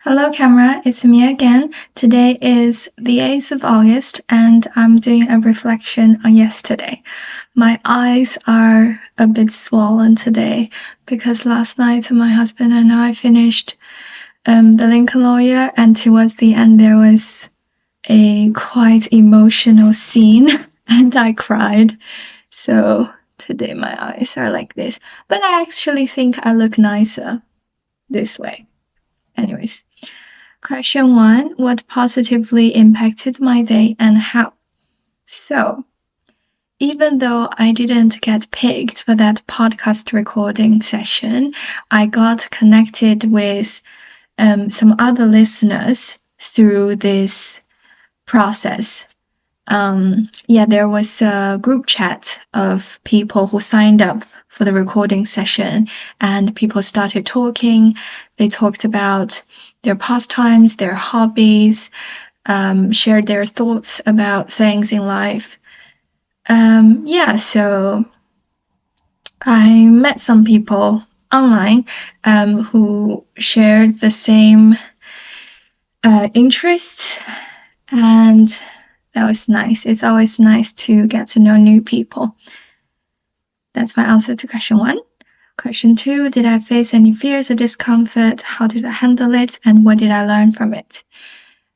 Hello, camera. It's me again. Today is the 8th of August, and I'm doing a reflection on yesterday. My eyes are a bit swollen today because last night my husband and I finished The Lincoln Lawyer, and towards the end there was a quite emotional scene, and I cried. So today my eyes are like this, but I actually think I look nicer this way. Anyways. Question 1. What positively impacted my day and how? So, even though I didn't get picked for that podcast recording session, I got connected with some other listeners through this process. There was a group chat of people who signed up for the recording session, and people started talking. They talked about their pastimes, their hobbies, shared their thoughts about things in life. So I met some people online who shared the same interests, and that was nice. It's always nice to get to know new people. That's my answer to question 1. Question 2, did I face any fears or discomfort? How did I handle it? And what did I learn from it?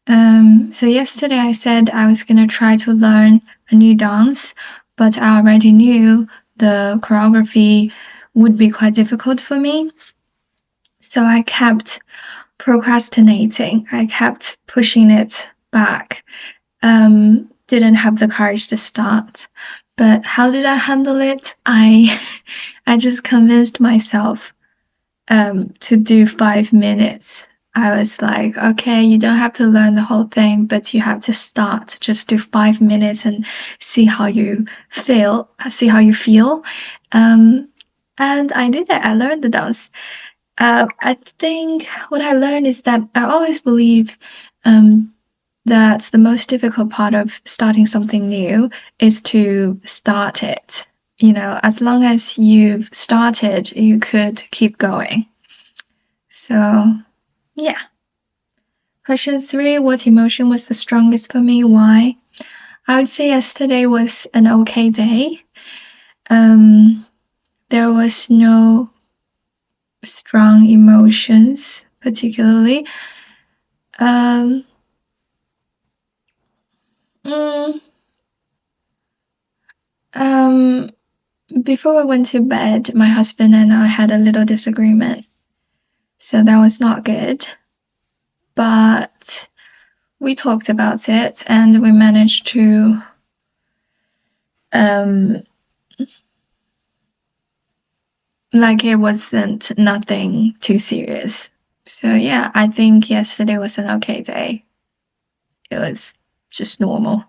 So yesterday I said I was going to try to learn a new dance, but I already knew the choreography would be quite difficult for me. So I kept procrastinating. I kept pushing it back. Didn't have the courage to start. But how did I handle it? I just convinced myself to do 5 minutes. I was like, okay, you don't have to learn the whole thing, but you have to start. Just do 5 minutes and see how you feel. And I did it. I learned the dance. I think what I learned is that I always believe that the most difficult part of starting something new is to start it. As long as you've started, you could keep going. So, yeah. Question 3, what emotion was the strongest for me? Why? I would say yesterday was an okay day. There was no strong emotions, particularly. Before I went to bed, my husband and I had a little disagreement. So that was not good. But we talked about it and we managed to it wasn't nothing too serious. So yeah, I think yesterday was an okay day. It was just normal.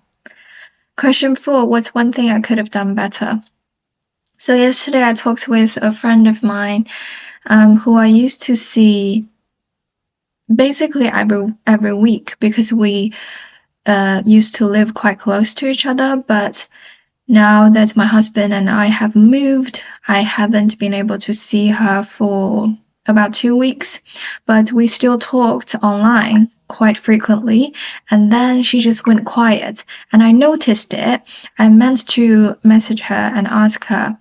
Question 4, what's one thing I could have done better? So yesterday I talked with a friend of mine who I used to see basically every week because we used to live quite close to each other, but now that my husband and I have moved, I haven't been able to see her for about 2 weeks, but we still talked online quite frequently, and then she just went quiet, and I noticed it. I meant to message her and ask her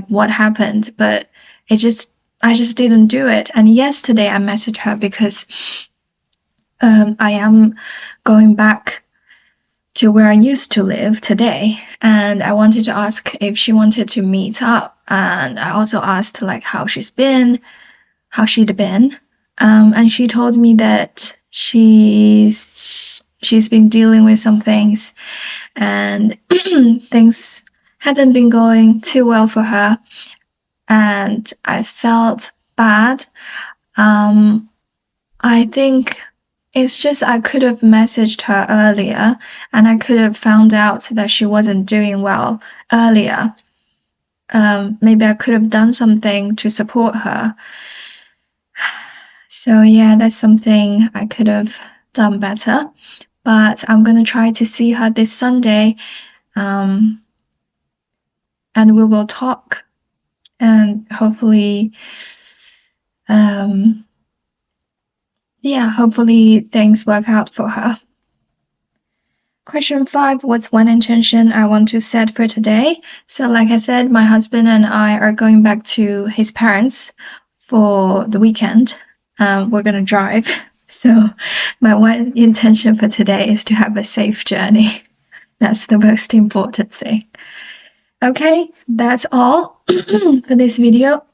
what happened, but I just didn't do it. And yesterday I messaged her because I am going back to where I used to live today, and I wanted to ask if she wanted to meet up, and I also asked how she'd been, and she told me that she's been dealing with some things, and things hadn't been going too well for her, and I felt bad. I think it's just I could have messaged her earlier, and I could have found out that she wasn't doing well earlier. Maybe I could have done something to support her. So yeah, that's something I could have done better. But I'm going to try to see her this Sunday, and we will talk, and hopefully yeah, hopefully things work out for her. Question 5, what's one intention I want to set for today? So like I said, my husband and I are going back to his parents for the weekend. We're going to drive. So my one intention for today is to have a safe journey. That's the most important thing. Okay, that's all for this video.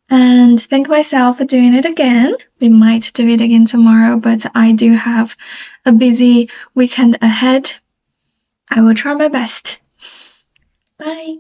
And thank myself for doing it again. We might do it again tomorrow, but I do have a busy weekend ahead. I will try my best. Bye.